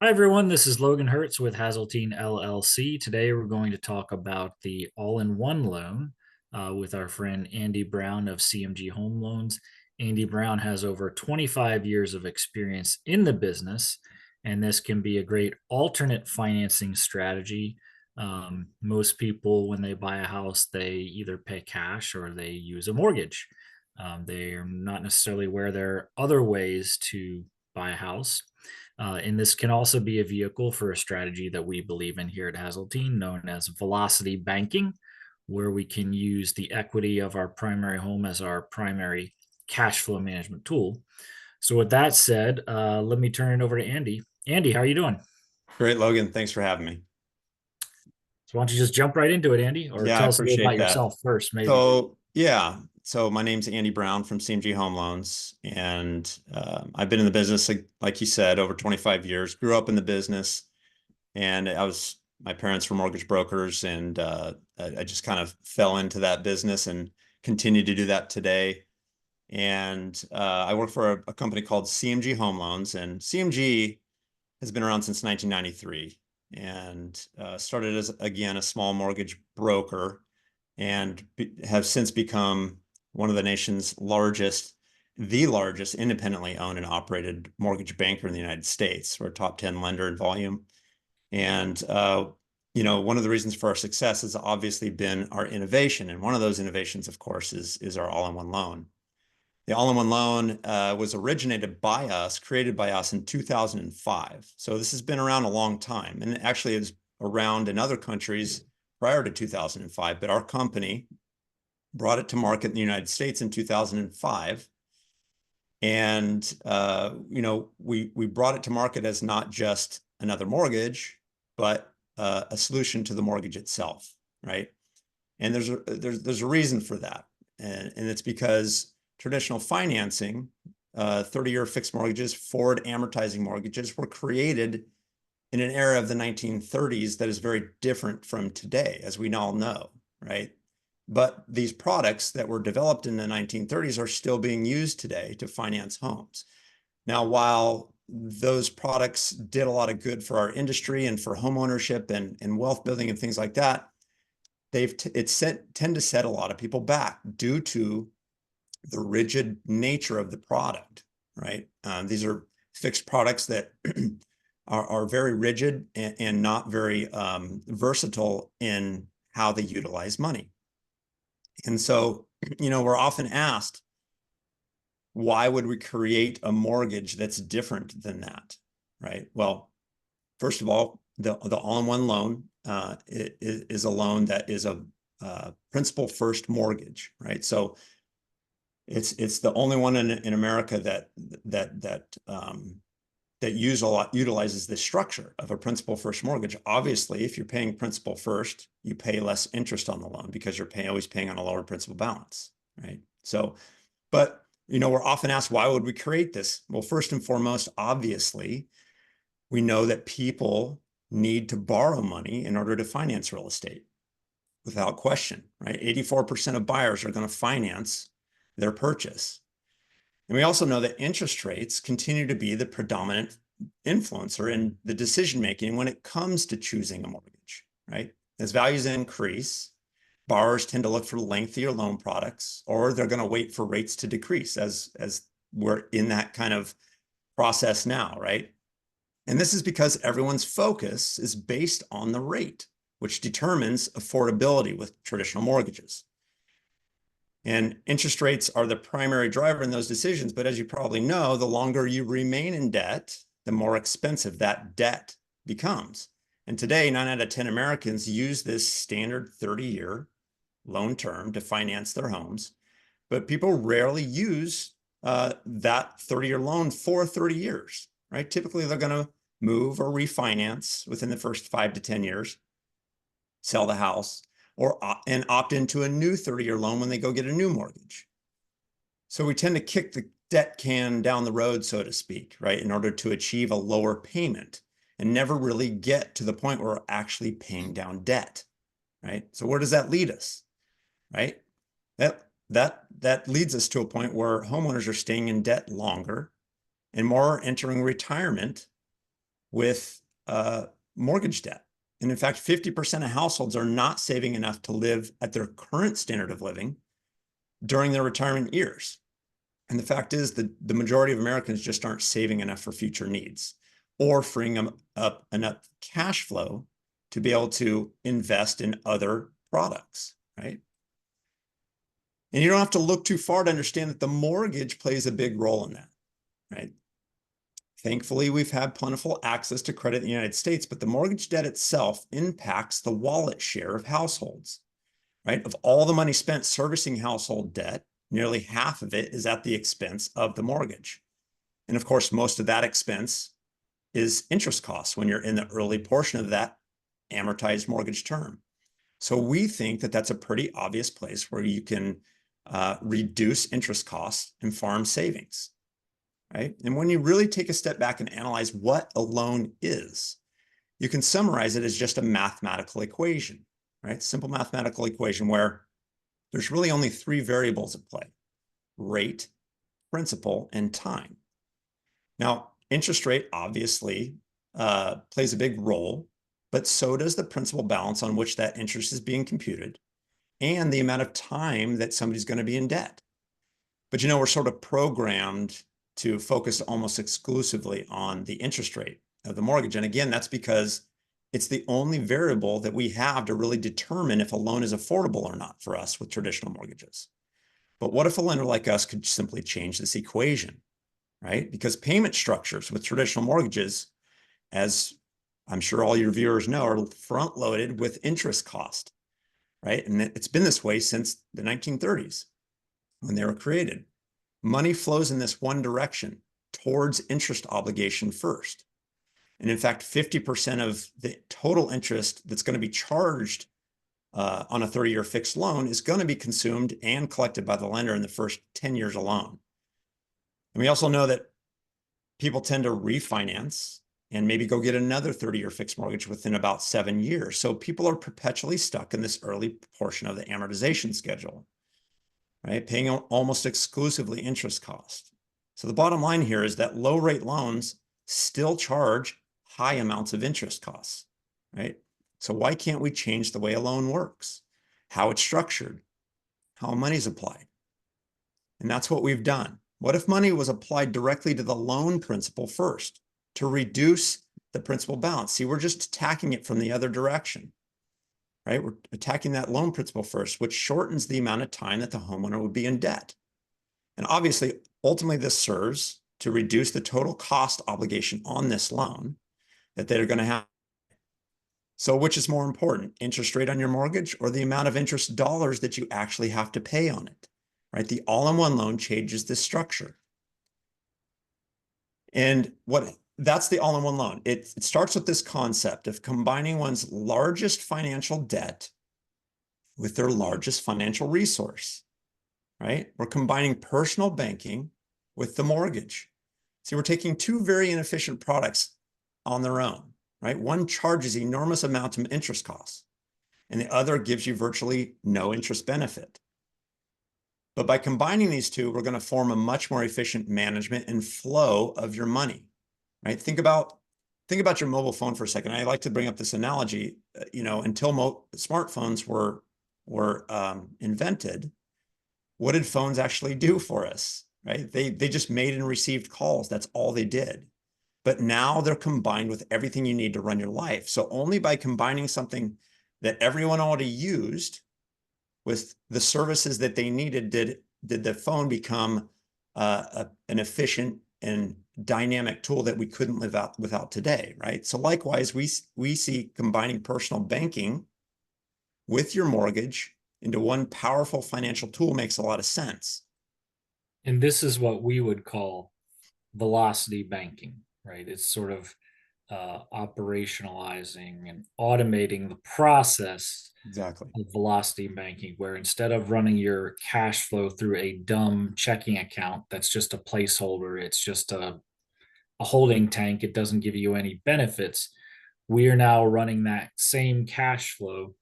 Hi, everyone. This is Logan Hertz with Hazeltine LLC. Today, we're going to talk about the all-in-one loan with our friend Andy Brown of CMG Home Loans. Andy Brown has over 25 years of experience in the business, and this can be a great alternate financing strategy. Most people, when they buy a house, they either pay cash or they use a mortgage. They are not necessarily aware there are other ways to buy a house. And this can also be a vehicle for a strategy that we believe in here at Hazeltine, known as velocity banking, where we can use the equity of our primary home as our primary cash flow management tool. So, with that said, let me turn it over to Andy. Andy, how are you doing? Great, Logan. Thanks for having me. So, why don't you just jump right into it, Andy, or Yeah, I tell us a little appreciate about that. yourself first, maybe? So my name's Andy Brown from CMG Home Loans, and I've been in the business, like you said, over 25 years. Grew up in the business, and my parents were mortgage brokers, and I just kind of fell into that business and continue to do that today. And I work for a company called CMG Home Loans, and CMG has been around since 1993 and started as, again, a small mortgage broker and have since become one of the nation's the largest independently owned and operated mortgage banker in the United States. We're a top 10 lender in volume. And, one of the reasons for our success has obviously been our innovation. And one of those innovations, of course, is our all-in-one loan. The all-in-one loan was created by us in 2005. So this has been around a long time. And actually, it was around in other countries prior to 2005. But our company brought it to market in the United States in 2005. And, we brought it to market as not just another mortgage, but a solution to the mortgage itself, right? And there's a reason for that. And it's because traditional financing, 30-year fixed mortgages, forward amortizing mortgages were created in an era of the 1930s that is very different from today, as we all know, right? But these products that were developed in the 1930s are still being used today to finance homes. Now, while those products did a lot of good for our industry and for home ownership and wealth building and things like that, tend to set a lot of people back due to the rigid nature of the product, right? These are fixed products that are very rigid and not very versatile in how they utilize money. And so, we're often asked, why would we create a mortgage that's different than that, right? Well, first of all, the all-in-one loan is a loan that is a principal first mortgage, right? So it's the only one in America that utilizes this structure of a principal first mortgage. Obviously, if you're paying principal first, you pay less interest on the loan because you're always paying on a lower principal balance, right? So, but we're often asked, why would we create this? Well, first and foremost, obviously, we know that people need to borrow money in order to finance real estate, without question, right? 84% of buyers are going to finance their purchase. And we also know that interest rates continue to be the predominant influencer in the decision-making when it comes to choosing a mortgage, right? As values increase, borrowers tend to look for lengthier loan products, or they're going to wait for rates to decrease as we're in that kind of process now, right? And this is because everyone's focus is based on the rate, which determines affordability with traditional mortgages. And interest rates are the primary driver in those decisions. But as you probably know, the longer you remain in debt, the more expensive that debt becomes. And today, 9 out of 10 Americans use this standard 30-year loan term to finance their homes. But people rarely use that 30-year loan for 30 years, right? Typically, they're going to move or refinance within the first 5 to 10 years, sell the house, and opt into a new 30-year loan when they go get a new mortgage. So we tend to kick the debt can down the road, so to speak, right, in order to achieve a lower payment and never really get to the point where we're actually paying down debt, right? So where does that lead us, right? That leads us to a point where homeowners are staying in debt longer and more are entering retirement with mortgage debt. And in fact, 50% of households are not saving enough to live at their current standard of living during their retirement years. And the fact is that the majority of Americans just aren't saving enough for future needs or freeing up enough cash flow to be able to invest in other products, right? And you don't have to look too far to understand that the mortgage plays a big role in that, right? Thankfully, we've had plentiful access to credit in the United States, but the mortgage debt itself impacts the wallet share of households, right? Of all the money spent servicing household debt, nearly half of it is at the expense of the mortgage. And of course, most of that expense is interest costs when you're in the early portion of that amortized mortgage term. So we think that that's a pretty obvious place where you can reduce interest costs and farm savings, right? And when you really take a step back and analyze what a loan is, you can summarize it as just a mathematical equation, right? Simple mathematical equation where there's really only three variables at play: rate, principal, and time. Now, interest rate obviously plays a big role, but so does the principal balance on which that interest is being computed and the amount of time that somebody's going to be in debt. But we're sort of programmed to focus almost exclusively on the interest rate of the mortgage. And again, that's because it's the only variable that we have to really determine if a loan is affordable or not for us with traditional mortgages. But what if a lender like us could simply change this equation, right? Because payment structures with traditional mortgages, as I'm sure all your viewers know, are front-loaded with interest cost, right? And it's been this way since the 1930s when they were created. Money flows in this one direction towards interest obligation first. And in fact, 50% of the total interest that's going to be charged on a 30-year fixed loan is going to be consumed and collected by the lender in the first 10 years alone. And we also know that people tend to refinance and maybe go get another 30-year fixed mortgage within about 7 years. So people are perpetually stuck in this early portion of the amortization schedule, right? Paying almost exclusively interest cost. So the bottom line here is that low rate loans still charge high amounts of interest costs, right? So why can't we change the way a loan works, how it's structured, how money's applied? And that's what we've done. What if money was applied directly to the loan principal first to reduce the principal balance? See, we're just attacking it from the other direction, right? We're attacking that loan principal first, which shortens the amount of time that the homeowner would be in debt. And obviously, ultimately, this serves to reduce the total cost obligation on this loan that they're going to have. So which is more important, interest rate on your mortgage or the amount of interest dollars that you actually have to pay on it, right? The all-in-one loan changes this structure. And that's the all-in-one loan. It starts with this concept of combining one's largest financial debt with their largest financial resource, right? We're combining personal banking with the mortgage. See, we're taking two very inefficient products on their own, right? One charges enormous amounts of interest costs, and the other gives you virtually no interest benefit. But by combining these two, we're going to form a much more efficient management and flow of your money, right? Think about your mobile phone for a second. I like to bring up this analogy. Until smartphones were invented, what did phones actually do for us, right? They just made and received calls. That's all they did. But now they're combined with everything you need to run your life. So only by combining something that everyone already used with the services that they needed did the phone become an efficient and dynamic tool that we couldn't live out without today, right? So likewise, we see combining personal banking with your mortgage into one powerful financial tool makes a lot of sense. And this is what we would call velocity banking, right? It's sort of operationalizing and automating the process Exactly. of velocity banking, where instead of running your cash flow through a dumb checking account that's just a placeholder, it's just a holding tank, it doesn't give you any benefits. We are now running that same cash flow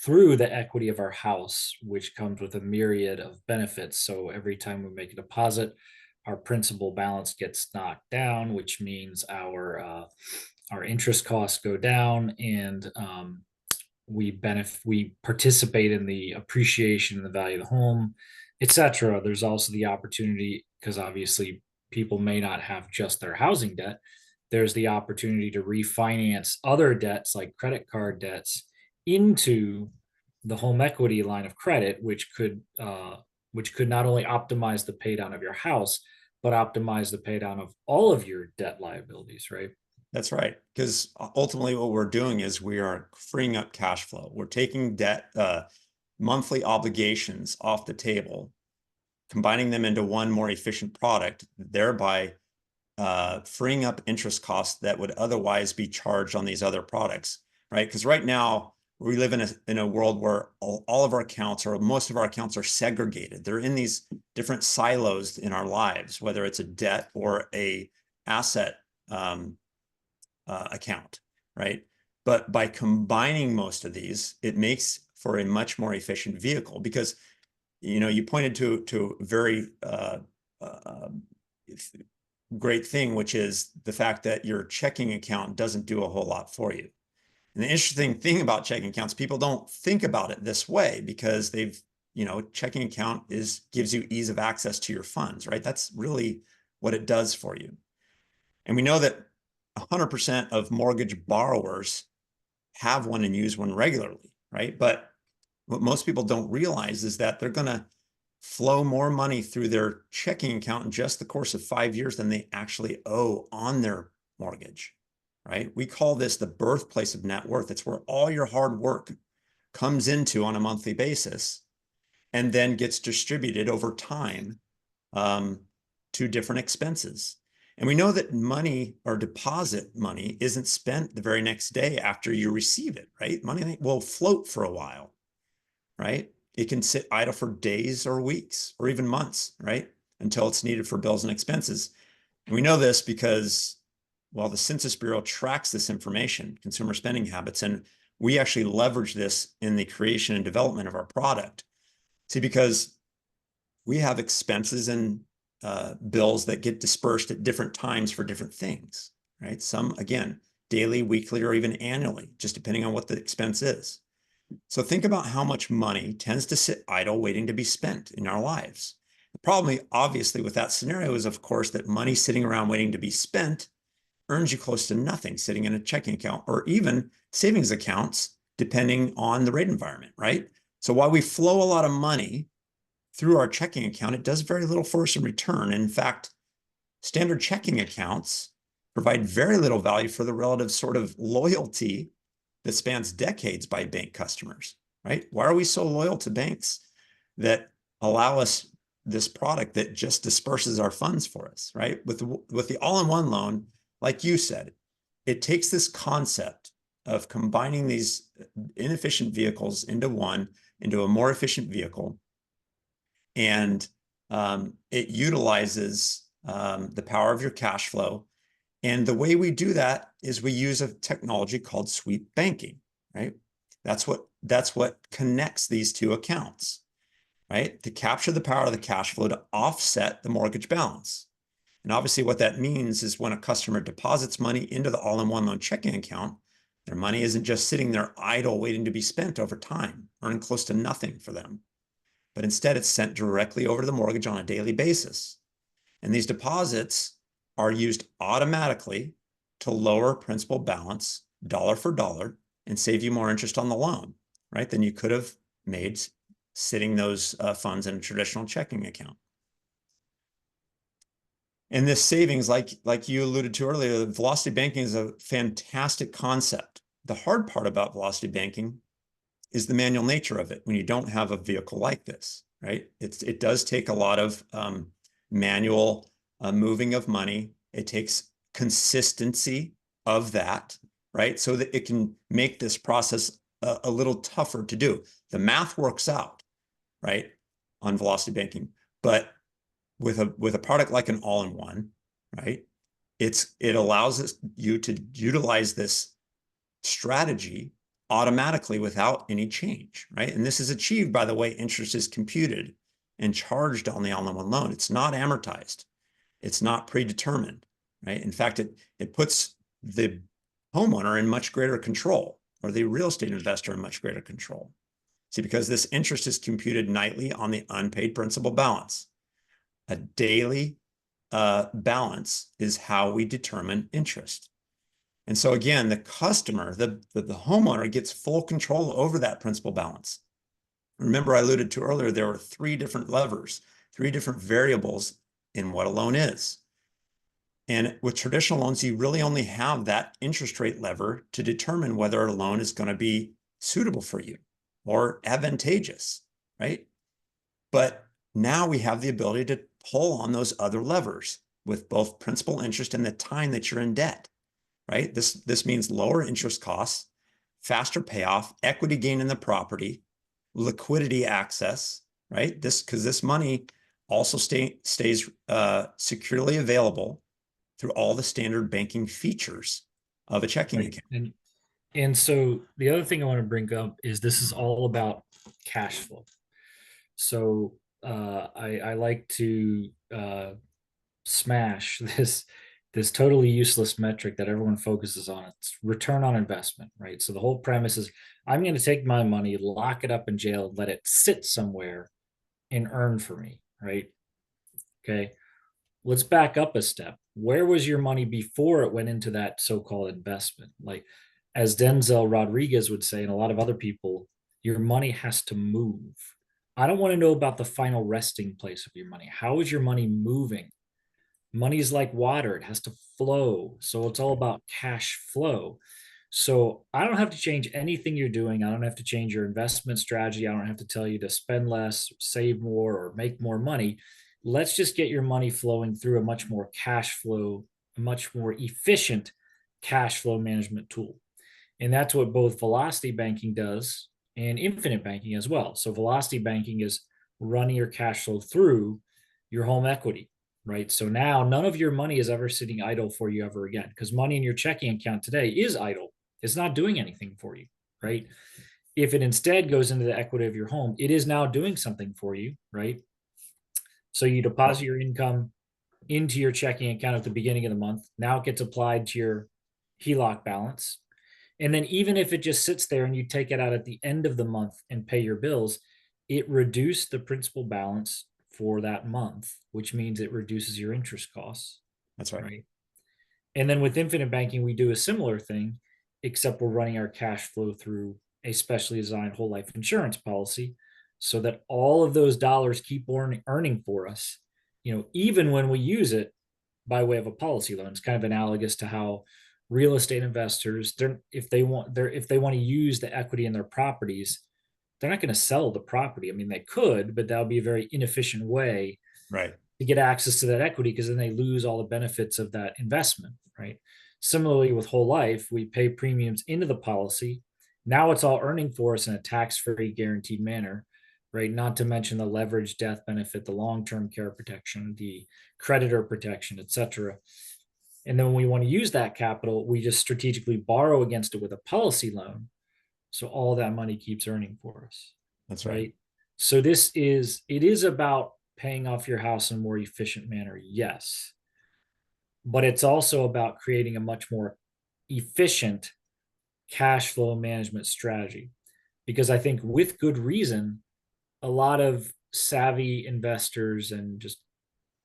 through the equity of our house, which comes with a myriad of benefits. So every time we make a deposit, our principal balance gets knocked down, which means our interest costs go down, and we participate in the appreciation and the value of the home, etc. There's also the opportunity, because obviously people may not have just their housing debt. There's the opportunity to refinance other debts like credit card debts into the home equity line of credit, which could not only optimize the pay down of your house, but optimize the pay down of all of your debt liabilities, right? That's right. Because ultimately what we're doing is we are freeing up cash flow. We're taking debt, monthly obligations off the table, combining them into one more efficient product, thereby freeing up interest costs that would otherwise be charged on these other products, right? Because right now we live in a world where all of our accounts, or most of our accounts, are segregated. They're in these different silos in our lives, whether it's a debt or a asset account, right? But by combining most of these, it makes for a much more efficient vehicle, because you pointed to a very great thing, which is the fact that your checking account doesn't do a whole lot for you. And the interesting thing about checking accounts, people don't think about it this way, because checking account gives you ease of access to your funds, right? That's really what it does for you. And we know that 100% of mortgage borrowers have one and use one regularly, right? But what most people don't realize is that they're going to flow more money through their checking account in just the course of 5 years than they actually owe on their mortgage, right? We call this the birthplace of net worth. It's where all your hard work comes into on a monthly basis and then gets distributed over time to different expenses. And we know that money, or deposit money, isn't spent the very next day after you receive it, right? Money will float for a while, right? It can sit idle for days or weeks or even months, right? Until it's needed for bills and expenses. And we know this because, well, the Census Bureau tracks this information, consumer spending habits, and we actually leverage this in the creation and development of our product. See, because we have expenses and bills that get dispersed at different times for different things, right? Some, again, daily, weekly, or even annually, just depending on what the expense is. So think about how much money tends to sit idle waiting to be spent in our lives. The problem, obviously, with that scenario is, of course, that money sitting around waiting to be spent earns you close to nothing sitting in a checking account or even savings accounts, depending on the rate environment, right? So while we flow a lot of money through our checking account, it does very little for us in return. And in fact, standard checking accounts provide very little value for the relative sort of loyalty that spans decades by bank customers, right? Why are we so loyal to banks that allow us this product that just disperses our funds for us, right? With the all-in-one loan, like you said, it takes this concept of combining these inefficient vehicles into a more efficient vehicle, and it utilizes the power of your cash flow. And the way we do that is we use a technology called sweep banking, right? That's what connects these two accounts, right? To capture the power of the cash flow to offset the mortgage balance. And obviously what that means is when a customer deposits money into the all-in-one loan checking account, their money isn't just sitting there idle waiting to be spent over time, earning close to nothing for them. But instead it's sent directly over to the mortgage on a daily basis. And these deposits are used automatically to lower principal balance dollar for dollar and save you more interest on the loan, right, than you could have made sitting those funds in a traditional checking account. And this savings, like you alluded to earlier, velocity banking is a fantastic concept. The hard part about velocity banking is the manual nature of it when you don't have a vehicle like this, right? It does take a lot of manual moving of money. It takes consistency of that, right? So that it can make this process a little tougher to do. The math works out, right, on velocity banking, but with a product like an all-in-one, right, it allows you to utilize this strategy automatically without any change, right? And this is achieved by the way interest is computed and charged on the all-in-one loan. It's not amortized. It's not predetermined, right? In fact, it puts the homeowner in much greater control, or the real estate investor in much greater control. See, because this interest is computed nightly on the unpaid principal balance. A daily balance is how we determine interest. And so again, the customer, the homeowner gets full control over that principal balance. Remember, I alluded to earlier, there were 3 different levers, 3 different variables in what a loan is. And with traditional loans, you really only have that interest rate lever to determine whether a loan is going to be suitable for you or advantageous, right? But now we have the ability to pull on those other levers with both principal, interest, and the time that you're in debt, right? This means lower interest costs, faster payoff, equity gain in the property, liquidity access, right? Because this money also stays securely available through all the standard banking features of a checking Right. account. And so the other thing I want to bring up is this is all about cash flow. So I like to smash this totally useless metric that everyone focuses on. It's return on investment, right? So the whole premise is I'm going to take my money, lock it up in jail, let it sit somewhere and earn for me, right? Okay. Let's back up a step. Where was your money before it went into that so-called investment? Like, as Denzel Rodriguez would say, and a lot of other people, your money has to move. I don't want to know about the final resting place of your money. How is your money moving? Money is like water, it has to flow. So it's all about cash flow. So I don't have to change anything you're doing. I don't have to change your investment strategy. I don't have to tell you to spend less, save more, or make more money. Let's just get your money flowing through a much more cash flow, a much more efficient cash flow management tool. And that's what both velocity banking does and infinite banking as well. So velocity banking is running your cash flow through your home equity, right? So now none of your money is ever sitting idle for you ever again, because money in your checking account today is idle. It's not doing anything for you, right? If it instead goes into the equity of your home, it is now doing something for you, right? So you deposit your income into your checking account at the beginning of the month. Now it gets applied to your HELOC balance. And then even if it just sits there and you take it out at the end of the month and pay your bills, it reduced the principal balance for that month, which means it reduces your interest costs, That's right. right? And then with infinite banking, we do a similar thing, except we're running our cash flow through a specially designed whole life insurance policy so that all of those dollars keep earning for us, even when we use it by way of a policy loan. It's kind of analogous to how real estate investors, if they want to use the equity in their properties, they're not going to sell the property. I mean, they could, but that would be a very inefficient way Right. to get access to that equity, because then they lose all the benefits of that investment, right? Similarly, with whole life, we pay premiums into the policy. Now it's all earning for us in a tax-free, guaranteed manner, right? Not to mention the leverage death benefit, the long-term care protection, the creditor protection, etc. And then when we want to use that capital, we just strategically borrow against it with a policy loan. So all that money keeps earning for us, That's right. right? So it is about paying off your house in a more efficient manner, yes. But it's also about creating a much more efficient cash flow management strategy. Because I think with good reason, a lot of savvy investors and just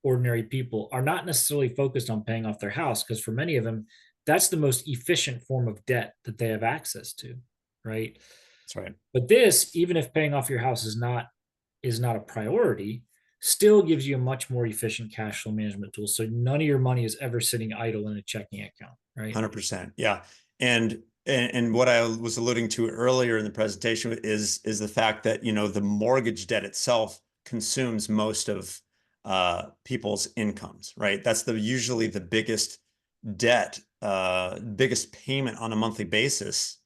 ordinary people are not necessarily focused on paying off their house, because for many of them, that's the most efficient form of debt that they have access to, right? That's right. But this, even if paying off your house is not a priority, still gives you a much more efficient cash flow management tool. So none of your money is ever sitting idle in a checking account, right? 100%. Yeah. And what I was alluding to earlier in the presentation is the fact that, the mortgage debt itself consumes most of people's incomes, right? That's usually the biggest debt, biggest payment on a monthly basis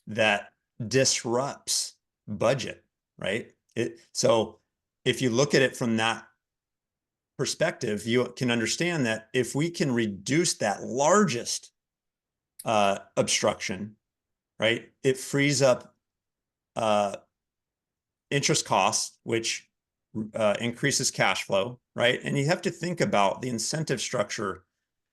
that disrupts budget, right? So if you look at it from that perspective, you can understand that if we can reduce that largest obstruction, right, it frees up interest costs, which increases cash flow, right? And you have to think about the incentive structure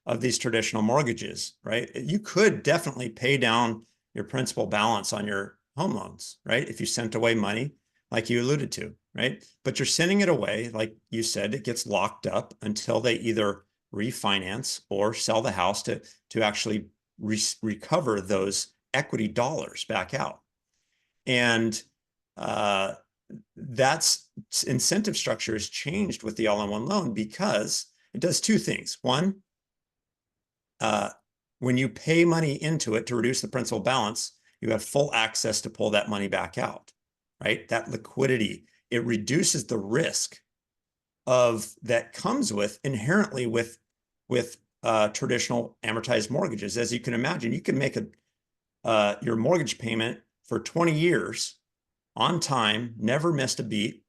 of these traditional mortgages, right? You could definitely pay down your principal balance on your home loans, right? If you sent away money, like you alluded to, right? But you're sending it away, like you said, it gets locked up until they either refinance or sell the house to actually recover those equity dollars back out. And that's incentive structure has changed with the all-in-one loan because it does two things. One, when you pay money into it to reduce the principal balance, you have full access to pull that money back out, right? That liquidity, it reduces the risk of that comes with inherently with traditional amortized mortgages. As you can imagine, you can make your mortgage payment for 20 years on time, never missed a beat,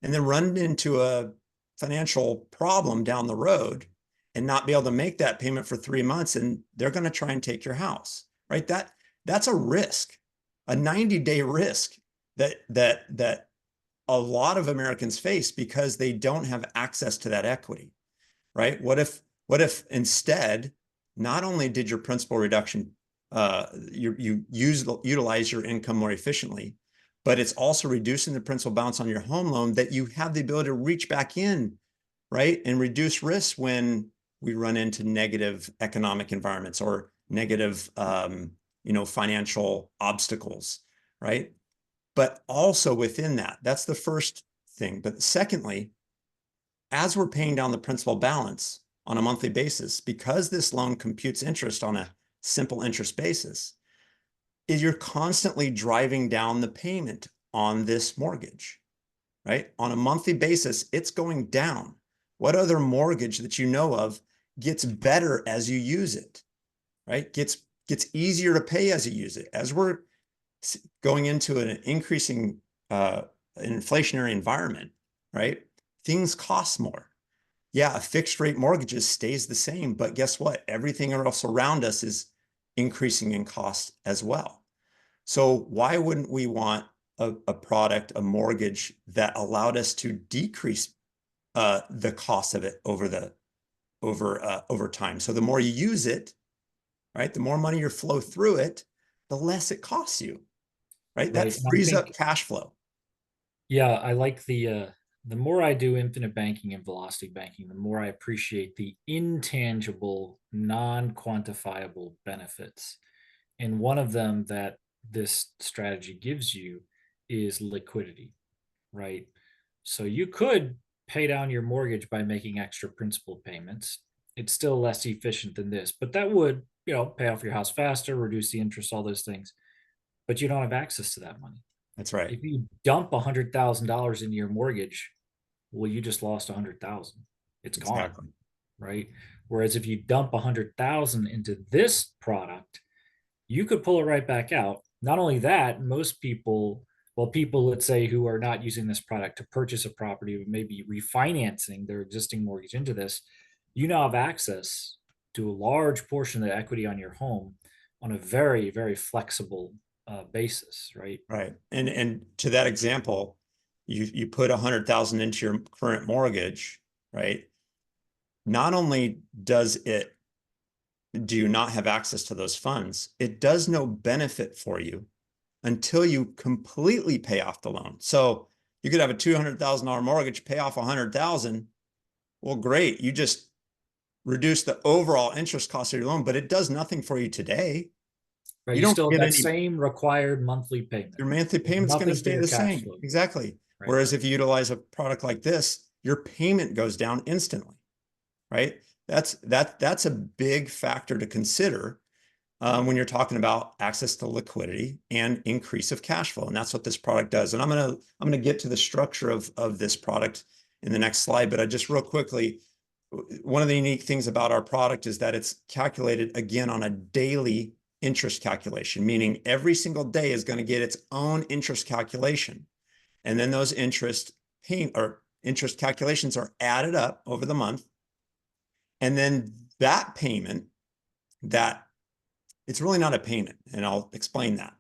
and then run into a financial problem down the road and not be able to make that payment for 3 months, and they're going to try and take your house, right? That's a risk, a 90-day risk that a lot of Americans face because they don't have access to that equity, right? What if instead, not only did your principal reduction, you utilize your income more efficiently, but it's also reducing the principal balance on your home loan that you have the ability to reach back in, right? And reduce risk when we run into negative economic environments or negative, financial obstacles, right? But also within that, that's the first thing. But secondly, as we're paying down the principal balance on a monthly basis, because this loan computes interest on a simple interest basis, is you're constantly driving down the payment on this mortgage, right? On a monthly basis, it's going down. What other mortgage that you know of gets better as you use it, right? Gets easier to pay as you use it. As we're going into an increasing inflationary environment, right? Things cost more. Yeah, a fixed rate mortgage stays the same, but guess what? Everything else around us is increasing in cost as well. So why wouldn't we want a product, a mortgage that allowed us to decrease the cost of it over time? So the more you use it, right, the more money you flow through it, the less it costs you, right? That Right. And I frees up think, cash flow. yeah, I like the more I do infinite banking and velocity banking, the more I appreciate the intangible, non-quantifiable benefits. And one of them that this strategy gives you is liquidity, right? So you could pay down your mortgage by making extra principal payments. It's still less efficient than this, but that would, pay off your house faster, reduce the interest, all those things. But you don't have access to that money. That's right. If you dump $100,000 into your mortgage, well, you just lost 100,000. It's gone, Exactly. right? Whereas if you dump 100,000 into this product, you could pull it right back out. Not only that, most people, well, people, let's say, who are not using this product to purchase a property, but maybe refinancing their existing mortgage into this, you now have access to a large portion of the equity on your home on a very, very flexible basis, right? Right. And to that example, you put 100,000 into your current mortgage, right? Not only do you not have access to those funds, it does no benefit for you until you completely pay off the loan. So you could have a $200,000 mortgage, pay off 100,000. Well, great. You just reduce the overall interest cost of your loan, but it does nothing for you today. Right. You You don't still have get that any, same required monthly payment. your monthly There's payment's going to nothing for stay your the cash same. flow. Exactly. Right. Whereas if you utilize a product like this, your payment goes down instantly, right? That's a big factor to consider when you're talking about access to liquidity and increase of cash flow. And that's what this product does. And I'm gonna get to the structure of this product in the next slide, but I just real quickly, one of the unique things about our product is that it's calculated again on a daily interest calculation, meaning every single day is going to get its own interest calculation. And then those interest calculations are added up over the month. And then that payment, that it's really not a payment, and I'll explain that.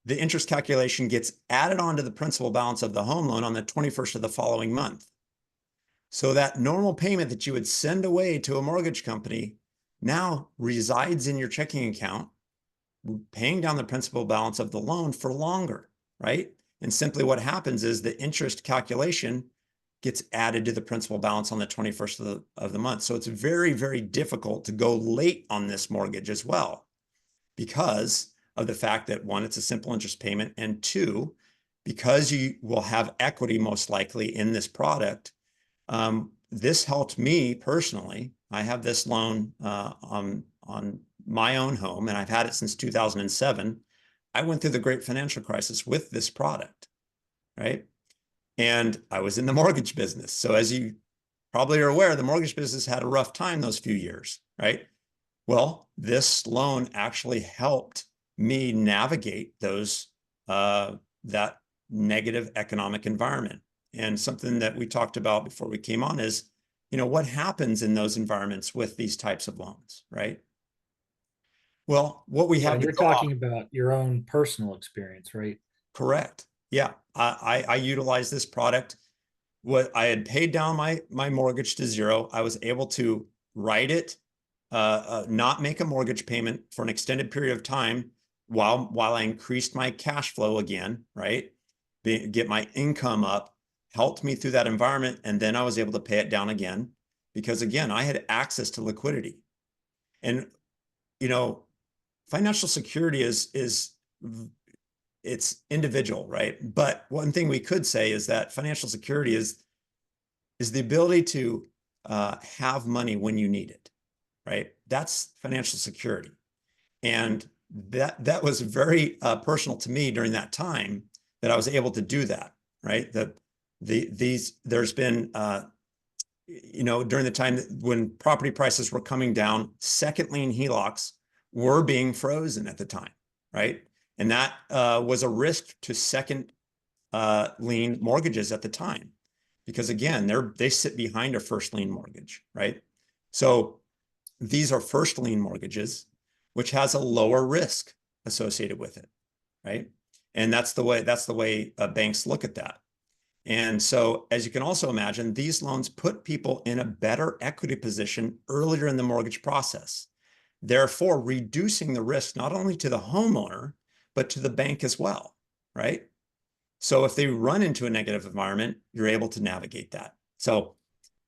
The interest calculation gets added onto the principal balance of the home loan on the 21st of the following month. So that normal payment that you would send away to a mortgage company now resides in your checking account, paying down the principal balance of the loan for longer, right? And simply what happens is the interest calculation gets added to the principal balance on the 21st of the month. So it's very, very difficult to go late on this mortgage as well, because of the fact that, one, it's a simple interest payment, and two, because you will have equity most likely in this product. This helped me personally. I have this loan on my own home, and I've had it since 2007. I went through the great financial crisis with this product, right? And I was in the mortgage business. So as you probably are aware, the mortgage business had a rough time those few years, right? Well, this loan actually helped me navigate that negative economic environment. And something that we talked about before we came on is, what happens in those environments with these types of loans, right? Well, what we Yeah, have and to you're go off, talking about your own personal experience, right? correct. Yeah, I utilized this product. What I had paid down my mortgage to zero. I was able to write it, not make a mortgage payment for an extended period of time while I increased my cash flow again, right? Get my income up, helped me through that environment, and then I was able to pay it down again because, again, I had access to liquidity. And you know, financial security is it's individual, right? But one thing we could say is that financial security is the ability to have money when you need it, right? That's financial security. And that was very personal to me during that time, that I was able to do that, right? There's been during the time when property prices were coming down, second lien HELOCs were being frozen at the time, right? And that was a risk to second lien mortgages at the time, because again, they sit behind a first lien mortgage, right? So these are first lien mortgages, which has a lower risk associated with it, right? And that's the way banks look at that. And so, as you can also imagine, these loans put people in a better equity position earlier in the mortgage process, therefore reducing the risk not only to the homeowner, but to the bank as well, right? So if they run into a negative environment, you're able to navigate that. So,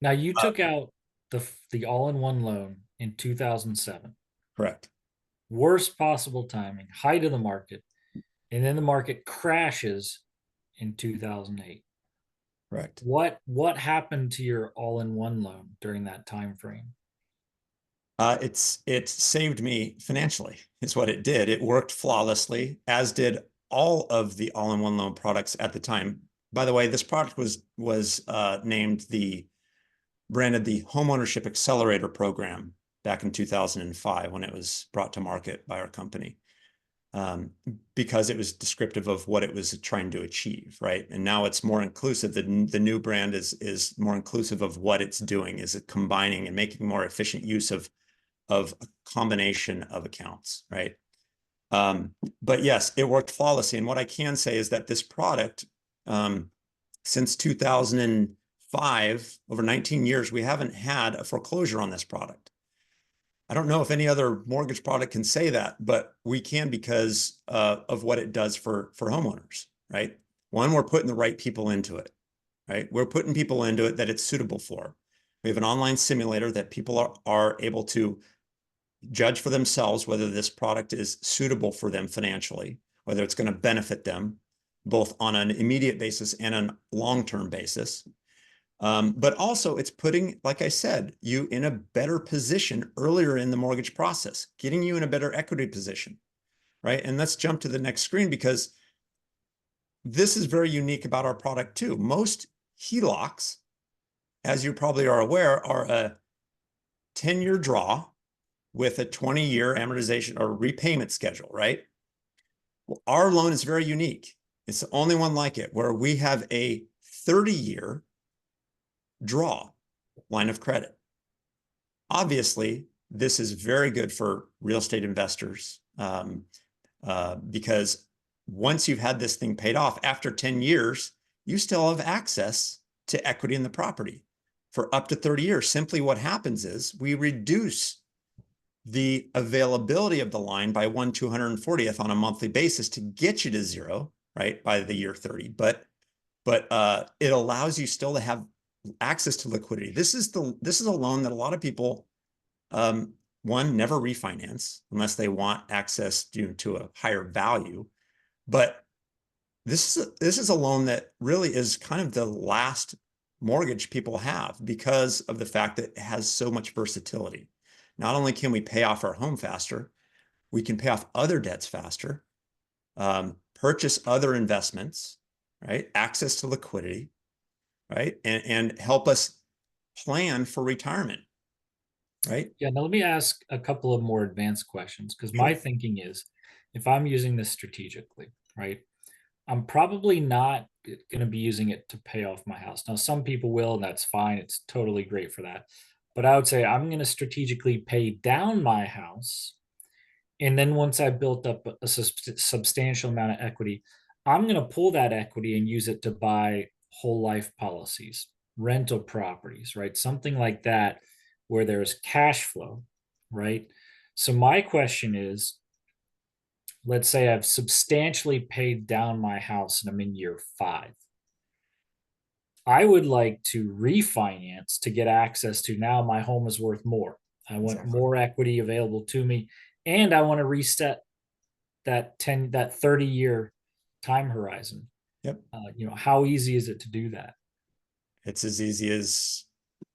Now you took out the all-in-one loan in 2007. correct. Worst possible timing, height of the market, and then the market crashes in 2008. Correct. What happened to your all-in-one loan during that time frame? It saved me financially, is what it did. It worked flawlessly, as did all of the all-in-one loan products at the time. By the way, this product was named branded the Homeownership Accelerator Program back in 2005 when it was brought to market by our company, because it was descriptive of what it was trying to achieve, right? And now it's more inclusive. The new brand is more inclusive of what it's doing. Is it combining and making more efficient use of a combination of accounts, right? But yes, it worked flawlessly. And what I can say is that this product, since 2005, over 19 years, we haven't had a foreclosure on this product. I don't know if any other mortgage product can say that, but we can, because of what it does for homeowners, right? One, we're putting the right people into it, right? We're putting people into it that it's suitable for. We have an online simulator that people are able to judge for themselves whether this product is suitable for them financially, whether it's going to benefit them both on an immediate basis and a long-term basis. But also it's putting, like I said, you in a better position earlier in the mortgage process, getting you in a better equity position, right? And let's jump to the next screen, because this is very unique about our product too. Most HELOCs, as you probably are aware, are a 10-year draw with a 20-year amortization or repayment schedule, right? Well, our loan is very unique. It's the only one like it, where we have a 30-year draw line of credit. Obviously, this is very good for real estate investors, because once you've had this thing paid off, after 10 years, you still have access to equity in the property for up to 30 years. Simply what happens is we reduce the availability of the line by 1/240th on a monthly basis to get you to zero, right, by the year 30. But it allows you still to have access to liquidity. This is a loan that a lot of people, one, never refinance unless they want access to a higher value. But this is a loan that really is kind of the last mortgage people have because of the fact that it has so much versatility. Not only can we pay off our home faster, we can pay off other debts faster, purchase other investments, right? Access to liquidity, right? And help us plan for retirement, right? Yeah, now let me ask a couple of more advanced questions because my Sure. thinking is if I'm using this strategically, right, I'm probably not going to be using it to pay off my house. Now, some people will, and that's fine. It's totally great for that. But I would say I'm going to strategically pay down my house. And then once I built up a substantial amount of equity, I'm going to pull that equity and use it to buy whole life policies, rental properties, right? Something like that where there's cash flow, right? So my question is, let's say I've substantially paid down my house and I'm in year 5. I would like to refinance to get access to now my home is worth more. I want Exactly. more equity available to me and I want to reset that 30-year time horizon. Yep. How easy is it to do that? It's as easy as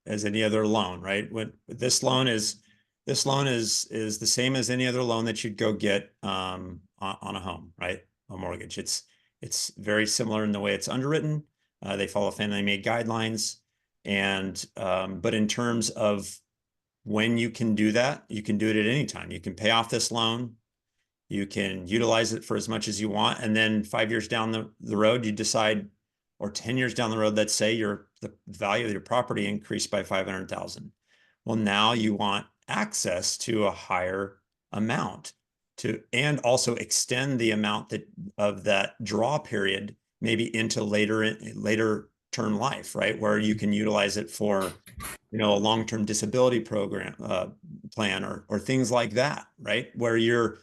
any other loan, right? What this loan is the same as any other loan that you'd go get on a home, right? A mortgage. It's very similar in the way it's underwritten. They follow Fannie Mae guidelines, and but in terms of when you can do that, you can do it at any time. You can pay off this loan. You can utilize it for as much as you want, and then 5 years down the road, you decide, or 10 years down the road, let's say the value of your property increased by 500,000. Well, now you want access to a higher amount and also extend the amount of that draw period maybe into later term life, right? Where you can utilize it for, a long-term disability program plan or things like that, right? Where you're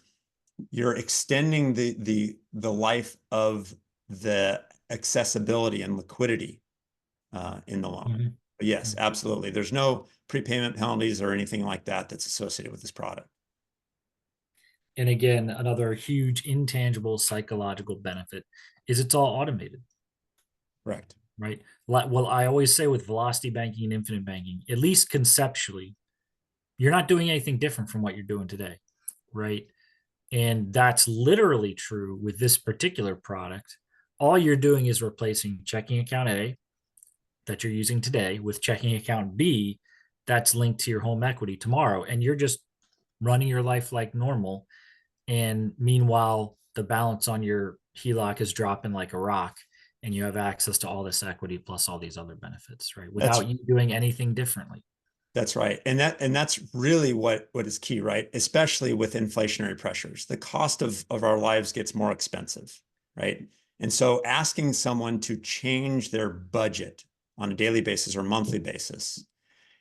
extending the life of the accessibility and liquidity in the loan. Mhm. But yes, absolutely. There's no prepayment penalties or anything like that that's associated with this product. And again, another huge intangible psychological benefit is it's all automated, Correct. right? Well, I always say with velocity banking and infinite banking, at least conceptually, you're not doing anything different from what you're doing today, right? And that's literally true with this particular product. All you're doing is replacing checking account A that you're using today with checking account B that's linked to your home equity tomorrow. And you're just running your life like normal. And meanwhile, the balance on your HELOC is dropping like a rock and you have access to all this equity plus all these other benefits, right? That's Without you doing anything differently. that's right. And that's really what is key, right? Especially with inflationary pressures. The cost of our lives gets more expensive, right? And so asking someone to change their budget on a daily basis or monthly basis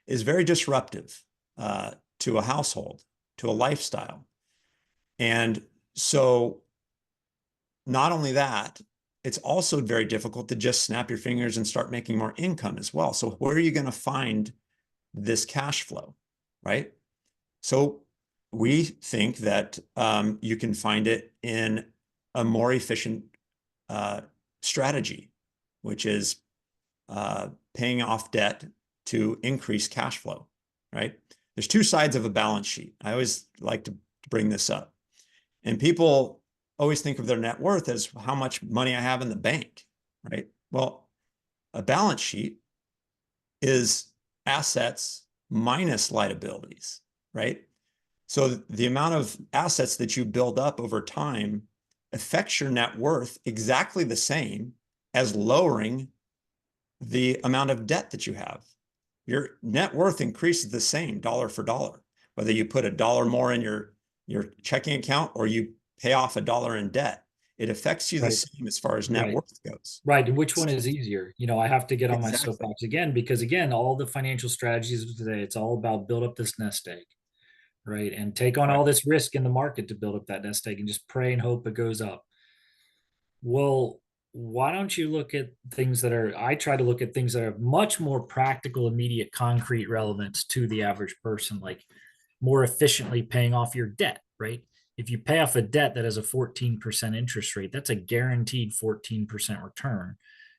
is very disruptive to a household, to a lifestyle. And so not only that, it's also very difficult to just snap your fingers and start making more income as well. So where are you going to find this cash flow, right? So we think that you can find it in a more efficient strategy, which is paying off debt to increase cash flow, right? There's two sides of a balance sheet. I always like to bring this up. And people always think of their net worth as how much money I have in the bank, right? Well, a balance sheet is assets minus liabilities, right? So the amount of assets that you build up over time affects your net worth exactly the same as lowering the amount of debt that you have. Your net worth increases the same dollar for dollar, whether you put $1 more in your checking account or you pay off $1 in debt. It affects you the Right. same as far as net Right. worth goes. Right. And which one is easier? I have to get on my Exactly. soapbox again because again, all the financial strategies of today, it's all about build up this nest egg, right? And take on all Correct. this risk in the market to build up that nest egg and just pray and hope it goes up. Well, why don't you look at things that are, I try to look at things that are much more practical, immediate, concrete relevance to the average person, like more efficiently paying off your debt, right? If you pay off a debt that has a 14% interest rate, that's a guaranteed 14% return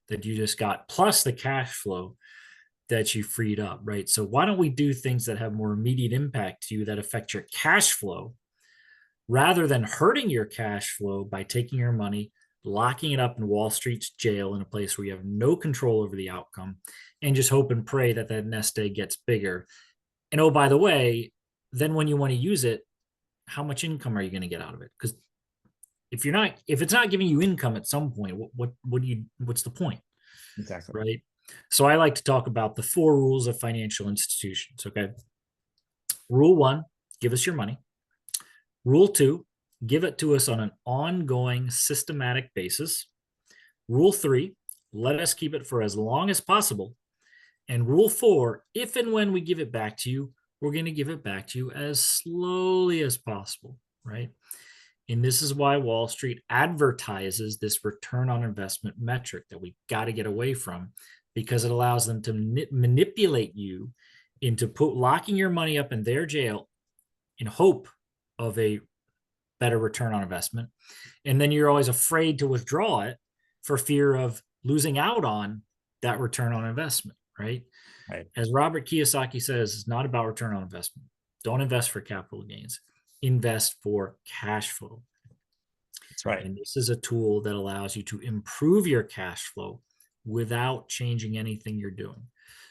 that you just got, plus the cash flow that you freed up, right? So why don't we do things that have more immediate impact to you that affect your cash flow rather than hurting your cash flow by taking your money, locking it up in Wall Street's jail in a place where you have no control over the outcome, and just hope and pray that that nest egg gets bigger. And oh, by the way, then when you want to use it, how much income are you going to get out of it? Because if it's not giving you income at some point, what's the point, Exactly. right? So I like to talk about the 4 rules of financial institutions. Okay. Rule 1, give us your money. Rule 2, give it to us on an ongoing systematic basis. Rule 3, let us keep it for as long as possible. And rule 4, if and when we give it back to you, we're going to give it back to you as slowly as possible, right? And this is why Wall Street advertises this return on investment metric that we got to get away from, because it allows them to manipulate you into locking your money up in their jail in hope of a better return on investment. And then you're always afraid to withdraw it for fear of losing out on that return on investment, right? Right. As Robert Kiyosaki says, it's not about return on investment. Don't invest for capital gains, invest for cash flow. That's right. And this is a tool that allows you to improve your cash flow without changing anything you're doing.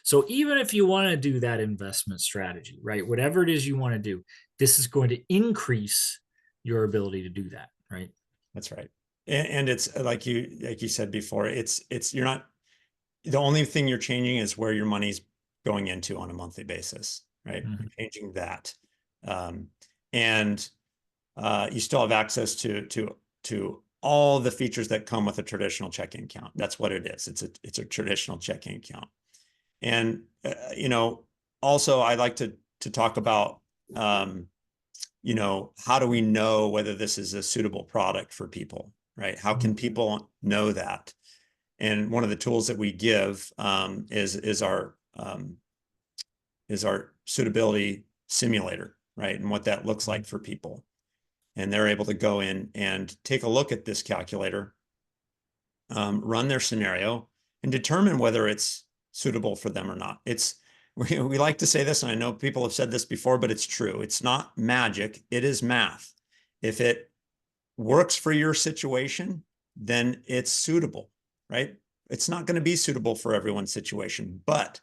So even if you want to do that investment strategy, right, whatever it is you want to do, this is going to increase your ability to do that, right? That's right. And it's like you said before, it's you're not, the only thing you're changing is where your money's going into on a monthly basis, right? Mm-hmm. You're changing that. And you still have access to all the features that come with a traditional checking account. That's what it is. It's a traditional checking account. And also I like to talk about how do we know whether this is a suitable product for people, right? How can people know that? And one of the tools that we give is our suitability simulator, right? And what that looks like for people. And they're able to go in and take a look at this calculator, run their scenario, and determine whether it's suitable for them or not. We like to say this, and I know people have said this before, but it's true. It's not magic. It is math. If it works for your situation, then it's suitable, right? It's not going to be suitable for everyone's situation, but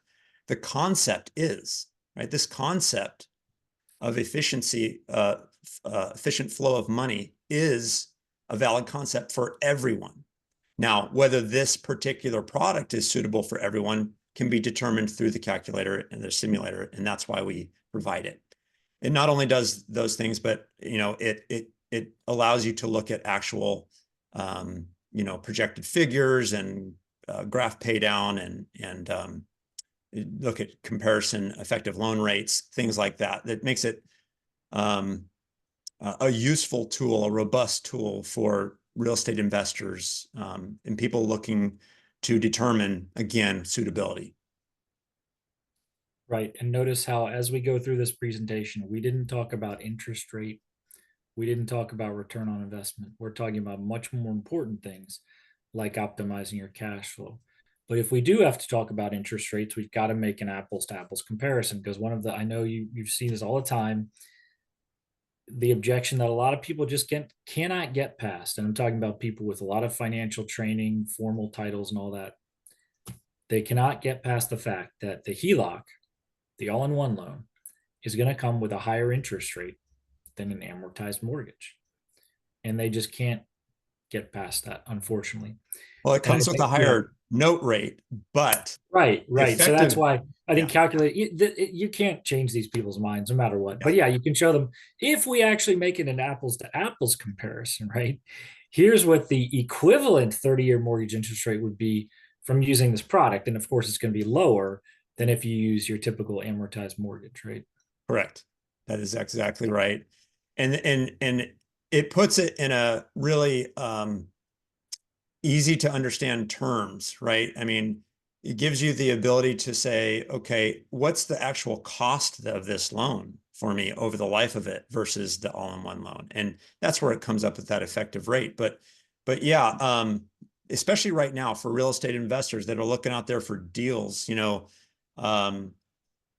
the concept is, right? This concept of efficiency, efficient flow of money is a valid concept for everyone. Now, whether this particular product is suitable for everyone can be determined through the calculator and the simulator, and that's why we provide it. It not only does those things, but it allows you to look at actual projected figures and graph pay down and look at comparison effective loan rates, things like that. That makes it a useful tool, a robust tool for real estate investors and people looking to determine, again, suitability. Right. And notice how, as we go through this presentation, we didn't talk about interest rate. We didn't talk about return on investment. We're talking about much more important things like optimizing your cash flow. But if we do have to talk about interest rates, we've got to make an apples to apples comparison, because I know you've seen this all the time. The objection that a lot of people just cannot get past, and I'm talking about people with a lot of financial training, formal titles, and all that. They cannot get past the fact that the HELOC, the all-in-one loan, is going to come with a higher interest rate than an amortized mortgage, and they just can't get past that, unfortunately. Well, it And I comes with a think, yeah, higher note rate, but right. So that's effective, why I think yeah, calculate you can't change these people's minds no matter what. yeah, But yeah, you can show them, if we actually make it an apples to apples comparison, right? Here's what the equivalent 30-year mortgage interest rate would be from using this product. And of course, it's going to be lower than if you use your typical amortized mortgage, right? correct. That is exactly right. And it puts it in a really easy to understand terms, right? I mean, it gives you the ability to say, okay, what's the actual cost of this loan for me over the life of it versus the all-in-one loan? And that's where it comes up with that effective rate. But yeah, especially right now for real estate investors that are looking out there for deals, um,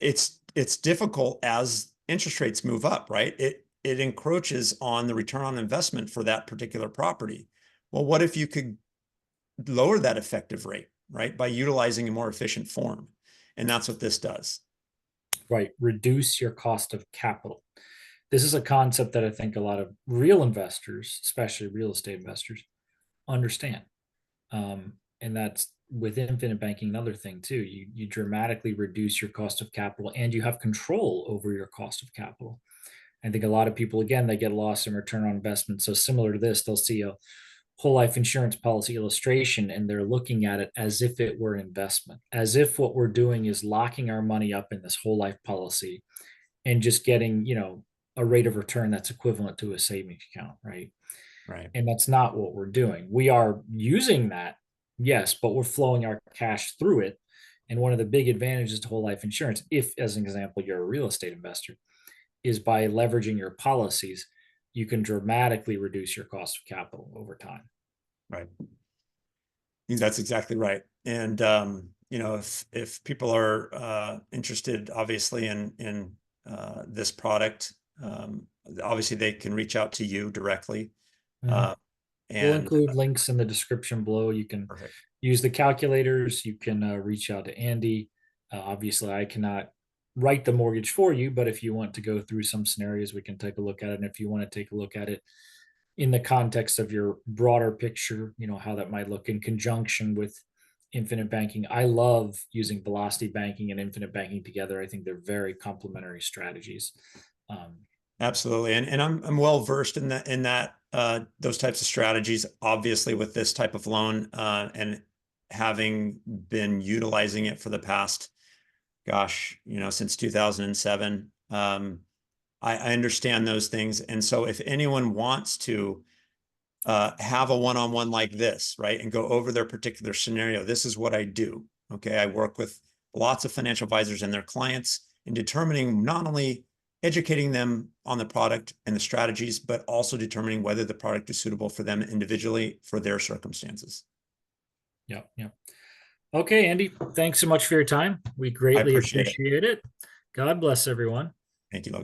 it's difficult as interest rates move up, right? It encroaches on the return on investment for that particular property. Well, what if you could lower that effective rate, right, by utilizing a more efficient form? And that's what this does. Right. Reduce your cost of capital. This is a concept that I think a lot of real investors, especially real estate investors, understand. And that's with infinite banking, another thing too. You dramatically reduce your cost of capital and you have control over your cost of capital. I think a lot of people, again, they get lost in return on investment. So similar to this, they'll see a whole life insurance policy illustration and they're looking at it as if it were an investment, as if what we're doing is locking our money up in this whole life policy and just getting, a rate of return that's equivalent to a savings account, right? Right. And that's not what we're doing. We are using that, yes, but we're flowing our cash through it. And one of the big advantages to whole life insurance, if, as an example, you're a real estate investor, is by leveraging your policies, you can dramatically reduce your cost of capital over time. Right. That's exactly right. And if people are interested, obviously in this product, obviously they can reach out to you directly. Mhm. Uh, We'll and include links in the description below. You can Perfect. use the calculators. You can reach out to Andy. Obviously, I cannot write the mortgage for you, but if you want to go through some scenarios, we can take a look at it. And if you want to take a look at it in the context of your broader picture, how that might look in conjunction with infinite banking. I love using velocity banking and infinite banking together. I think they're very complementary strategies. Um, Absolutely. And I'm well versed in that those types of strategies, obviously with this type of loan, and having been utilizing it for the past, gosh, since 2007. I understand those things. And so if anyone wants to have a one-on-one like this, right, and go over their particular scenario, this is what I do. Okay. I work with lots of financial advisors and their clients in determining, not only educating them on the product and the strategies, but also determining whether the product is suitable for them individually for their circumstances. yeah, yeah. Okay, Andy, thanks so much for your time. We I greatly appreciate it. appreciate it. God bless everyone. Thank you.